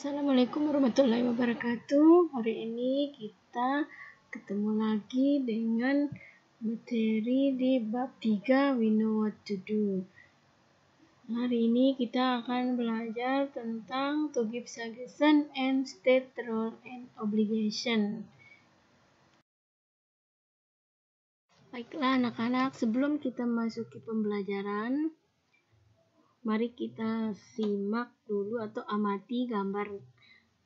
Assalamualaikum warahmatullahi wabarakatuh. Hari ini kita ketemu lagi dengan materi di bab 3 We Know What to Do. Hari ini kita akan belajar tentang to give suggestion and state role and obligation. Baiklah anak-anak, sebelum kita masuki pembelajaran, mari kita simak dulu atau amati gambar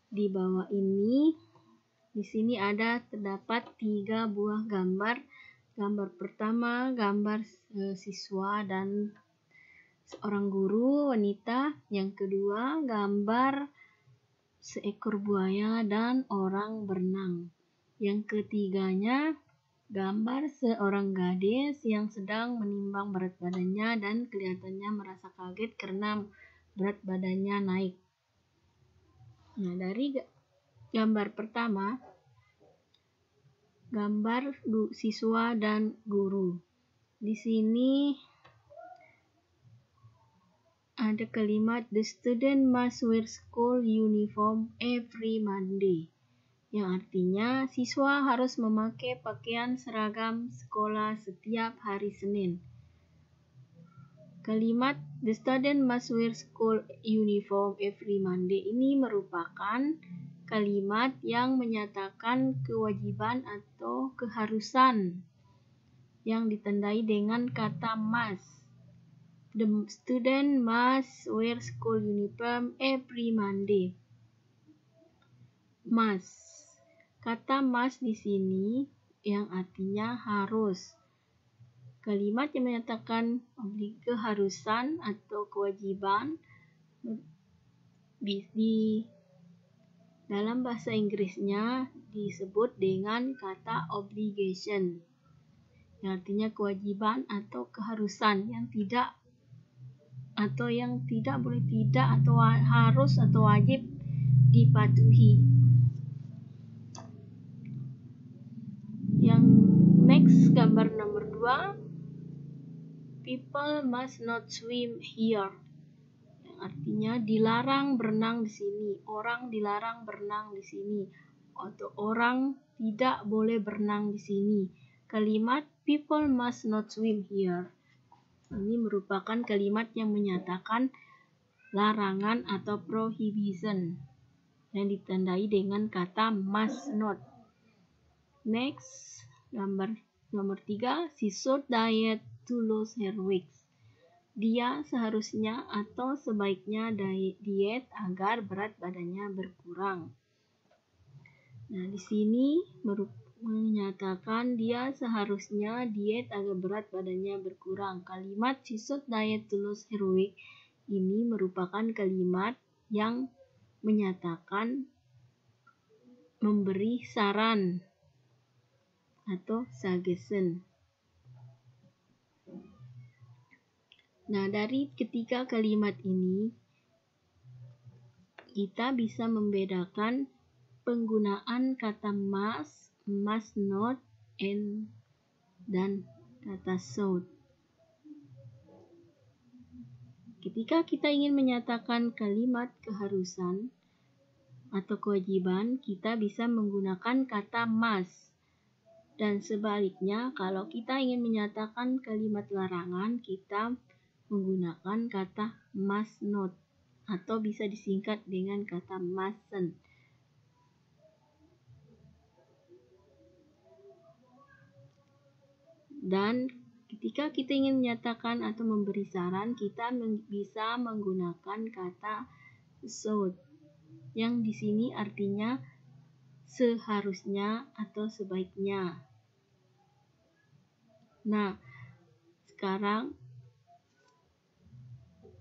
di bawah ini. Di sini terdapat 3 buah gambar. Gambar pertama, gambar siswa dan seorang guru wanita. Yang kedua, gambar seekor buaya dan orang berenang. Yang ketiganya, gambar seorang gadis yang sedang menimbang berat badannya dan kelihatannya merasa kaget karena berat badannya naik. Nah, dari gambar pertama, gambar siswa dan guru. Di sini ada kalimat the student must wear school uniform every Monday, yang artinya siswa harus memakai pakaian seragam sekolah setiap hari Senin. Kalimat the student must wear school uniform every Monday ini merupakan kalimat yang menyatakan kewajiban atau keharusan yang ditandai dengan kata must. The student must wear school uniform every Monday. Must. Kata must di sini yang artinya harus. Kalimat yang menyatakan keharusan atau kewajiban di dalam bahasa Inggrisnya disebut dengan kata obligation, yang artinya kewajiban atau keharusan yang tidak boleh tidak atau harus atau wajib dipatuhi. Yang next, gambar nomor 2, people must not swim here, yang artinya dilarang berenang di sini. Orang dilarang berenang di sini, atau orang tidak boleh berenang di sini. Kalimat people must not swim here ini merupakan kalimat yang menyatakan larangan atau prohibition yang ditandai dengan kata must not. Next, gambar nomor 3, she should diet to lose her weight. Dia seharusnya atau sebaiknya diet agar berat badannya berkurang. Nah, di sini menyatakan dia seharusnya diet agar berat badannya berkurang. Kalimat she should diet to lose her weight ini merupakan kalimat yang menyatakan memberi saran atau suggestion. Nah, dari ketiga kalimat ini kita bisa membedakan penggunaan kata must not, dan kata should. Ketika kita ingin menyatakan kalimat keharusan atau kewajiban, kita bisa menggunakan kata must. Dan sebaliknya, kalau kita ingin menyatakan kalimat larangan, kita menggunakan kata must not atau bisa disingkat dengan kata mustn't. Dan ketika kita ingin menyatakan atau memberi saran, kita bisa menggunakan kata should, yang di sini artinya seharusnya atau sebaiknya. Nah, sekarang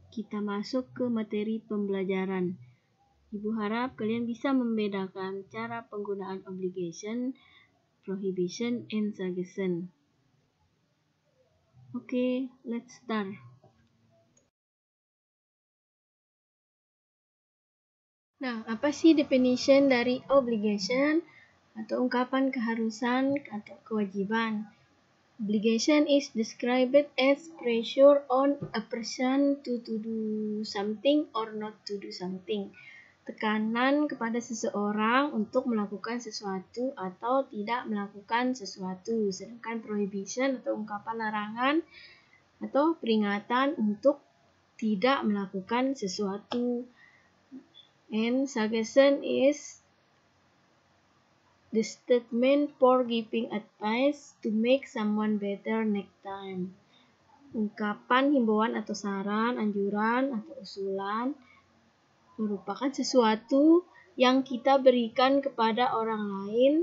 kita masuk ke materi pembelajaran. Ibu harap kalian bisa membedakan cara penggunaan obligation, prohibition, and suggestion. Oke, let's start. Nah, apa sih definition dari obligation atau ungkapan keharusan atau kewajiban? Obligation is described as pressure on a person to do something or not to do something. tekanan kepada seseorang untuk melakukan sesuatu atau tidak melakukan sesuatu. Sedangkan prohibition atau ungkapan larangan atau peringatan untuk tidak melakukan sesuatu. And suggestion is the statement for giving advice to make someone better next time. Ungkapan himbauan atau saran, anjuran, atau usulan merupakan sesuatu yang kita berikan kepada orang lain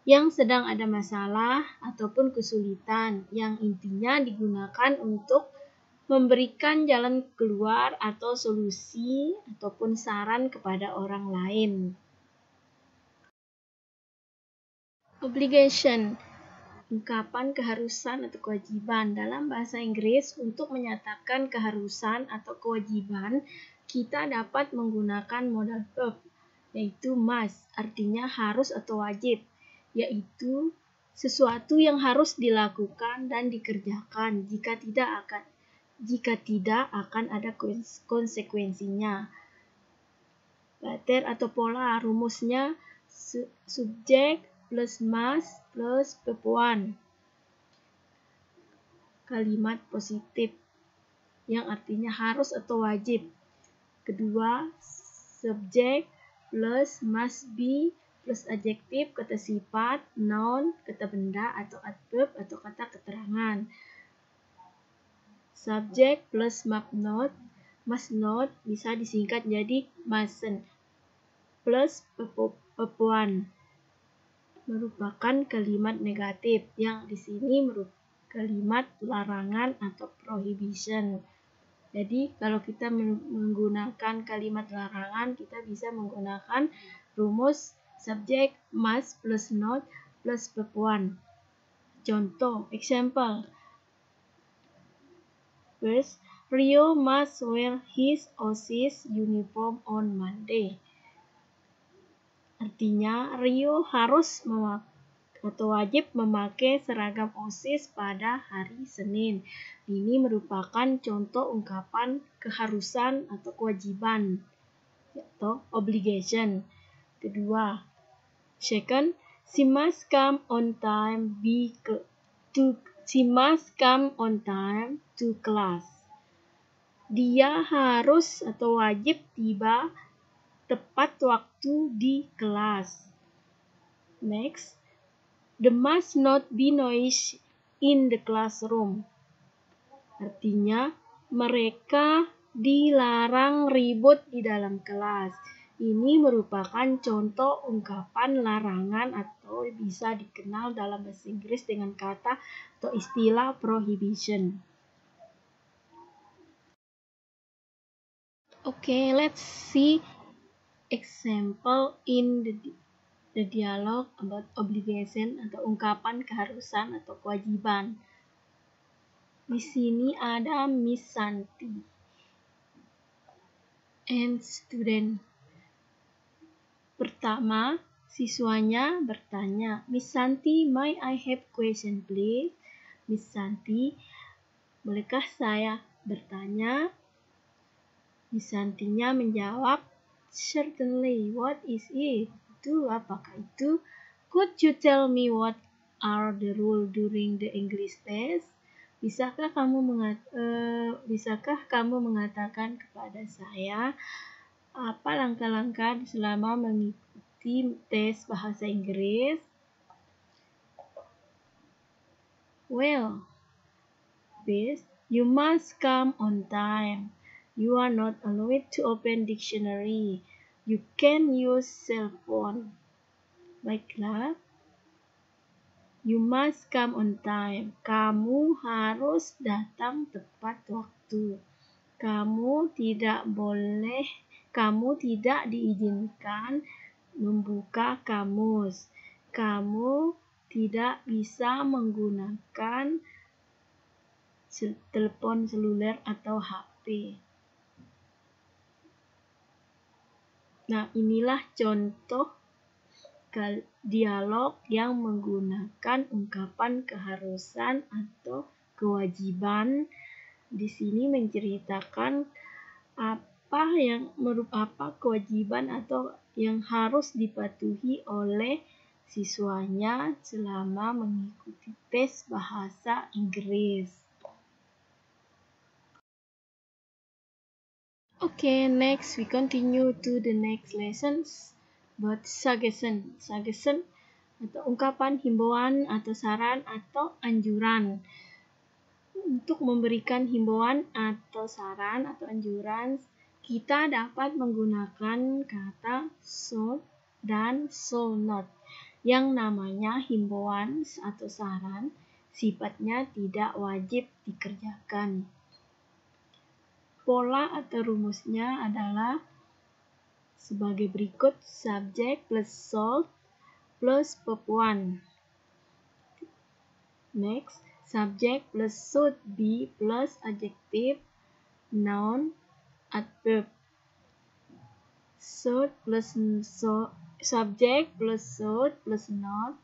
yang sedang ada masalah ataupun kesulitan, yang intinya digunakan untuk memberikan jalan keluar atau solusi ataupun saran kepada orang lain. Obligation, ungkapan keharusan atau kewajiban. Dalam bahasa Inggris, untuk menyatakan keharusan atau kewajiban, kita dapat menggunakan modal verb, yaitu must, artinya harus atau wajib, yaitu sesuatu yang harus dilakukan dan dikerjakan, jika tidak akan ada konsekuensinya. Pattern atau pola, rumusnya subjek plus must plus verb 1. Kalimat positif yang artinya harus atau wajib. Kedua, subjek plus must be plus adjektif, kata sifat, noun, kata benda atau adverb atau kata keterangan. Subjek plus must not bisa disingkat jadi mustn't, plus verb 1 merupakan kalimat negatif yang di sini merupakan kalimat larangan atau prohibition. Jadi kalau kita menggunakan kalimat larangan, kita bisa menggunakan rumus subjek must plus not plus verb 1. Contoh, example. First, Rio must wear his OSIS uniform on Monday. Artinya, Rio harus atau wajib memakai seragam OSIS pada hari Senin. Ini merupakan contoh ungkapan keharusan atau kewajiban atau obligation. Kedua, second, she must come on time to class. Dia harus atau wajib tiba tepat waktu di kelas. Next, there must not be noise in the classroom. Artinya, mereka dilarang ribut di dalam kelas. Ini merupakan contoh ungkapan larangan atau bisa dikenal dalam bahasa Inggris dengan kata atau istilah prohibition. Okay, let's see example in the dialogue about obligation atau ungkapan keharusan atau kewajiban. Di sini ada Miss Santi and student. Pertama, siswanya bertanya, Miss Santi, may I have question please? Miss Santi, bolehkah saya bertanya? Miss Santinya menjawab, certainly, what is it? Itu apakah itu? Could you tell me what are the rules during the English test? Bisakah kamu mengatakan kepada saya apa langkah-langkah selama mengikuti tes bahasa Inggris? Well, first, you must come on time. You are not allowed to open dictionary. You can use cell phone. Baiklah. You must come on time. Kamu harus datang tepat waktu. Kamu tidak diizinkan membuka kamus. Kamu tidak bisa menggunakan telepon seluler atau HP. Nah, inilah contoh dialog yang menggunakan ungkapan keharusan atau kewajiban. Di sini menceritakan apa kewajiban atau yang harus dipatuhi oleh siswanya selama mengikuti tes bahasa Inggris. Okay, next we continue to the next lessons about suggestion. Suggestion atau ungkapan himbauan atau saran atau anjuran. Untuk memberikan himbauan atau saran atau anjuran, kita dapat menggunakan kata should dan should not. Yang namanya himbauan atau saran sifatnya tidak wajib dikerjakan. Pola atau rumusnya adalah sebagai berikut: subject plus should plus verb 1. Next, subject plus should be plus adjective, noun, adverb. Should plus subject plus should plus not,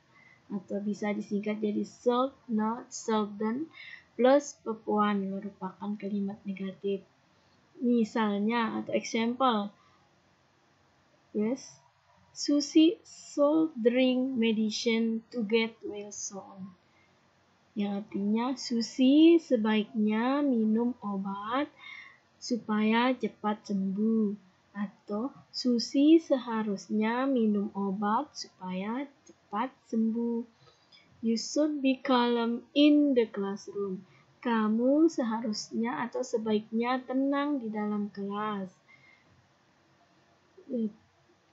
atau bisa disingkat jadi should, not, shouldn't plus verb 1 merupakan kalimat negatif. Misalnya atau example, yes, Susie should drink medicine to get well soon. Yang artinya Susie sebaiknya minum obat supaya cepat sembuh, atau Susie seharusnya minum obat supaya cepat sembuh. You should be calm in the classroom. Kamu seharusnya atau sebaiknya tenang di dalam kelas.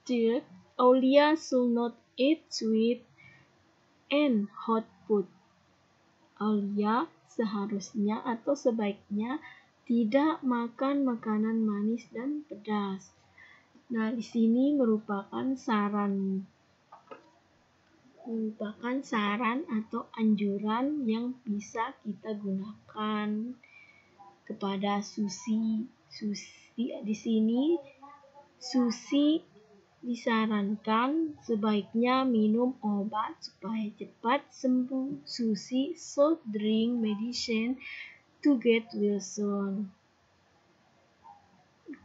Third, Aulia should not eat sweet and hot food. Aulia seharusnya atau sebaiknya tidak makan makanan manis dan pedas. Nah, di sini merupakan saran atau anjuran yang bisa kita gunakan kepada Susie. Di sini Susie disarankan sebaiknya minum obat supaya cepat sembuh. Susie should drink medicine to get well soon.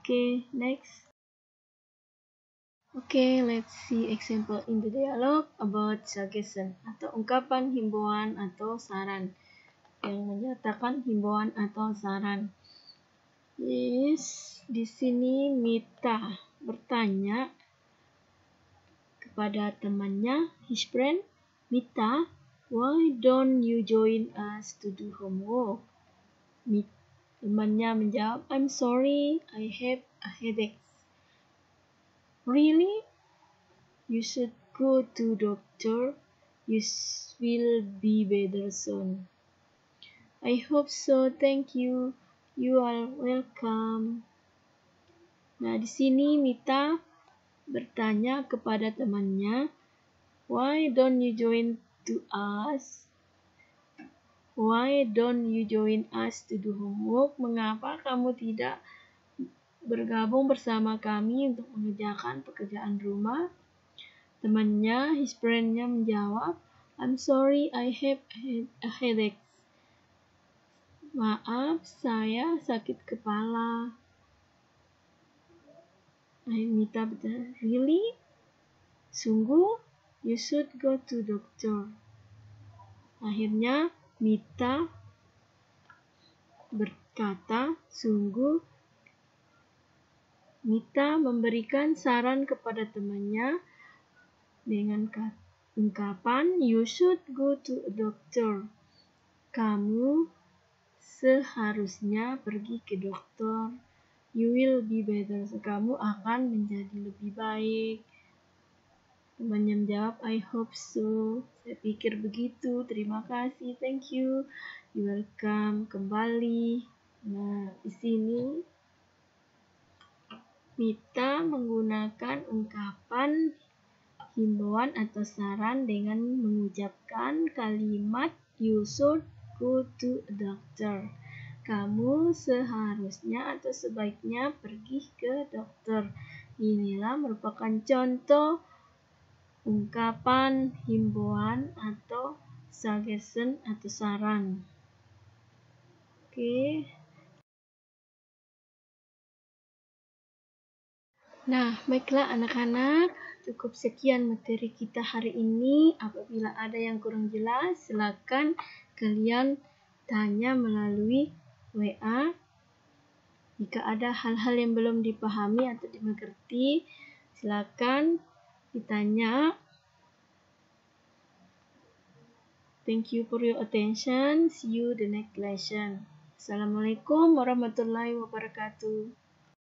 Okay, next. Okay, let's see example in the dialogue about suggestion atau ungkapan himbauan atau saran yang menyatakan himbauan atau saran. Yes, di sini Mita bertanya kepada temannya, his friend, Mita, why don't you join us to do homework? Temannya menjawab, I'm sorry, I have a headache. Really? You should go to doctor. You will be better soon. I hope so. Thank you. You are welcome. Nah, di sini Mita bertanya kepada temannya, why don't you join to us? Why don't you join us to do homework? Mengapa kamu tidak bergabung bersama kami untuk mengerjakan pekerjaan rumah? Temannya, his friend-nya menjawab, I'm sorry, I have a headache. Maaf, saya sakit kepala. Mita bertanya, really? Sungguh? You should go to doctor. Akhirnya, Mita berkata, sungguh. Mita memberikan saran kepada temannya dengan ungkapan, you should go to a doctor. Kamu seharusnya pergi ke dokter. You will be better. Kamu akan menjadi lebih baik. Temannya menjawab, I hope so. Saya pikir begitu. Terima kasih. Thank you. You welcome. Kembali. Nah, di sini Mita menggunakan ungkapan himbauan atau saran dengan mengucapkan kalimat you should go to a doctor. Kamu seharusnya atau sebaiknya pergi ke dokter. Inilah merupakan contoh ungkapan himbauan atau suggestion atau saran. Oke. Nah, baiklah anak-anak, cukup sekian materi kita hari ini. Apabila ada yang kurang jelas, silakan kalian tanya melalui WA. Jika ada hal-hal yang belum dipahami atau dimengerti, silakan ditanya. Thank you for your attention. See you the next lesson. Assalamualaikum warahmatullahi wabarakatuh.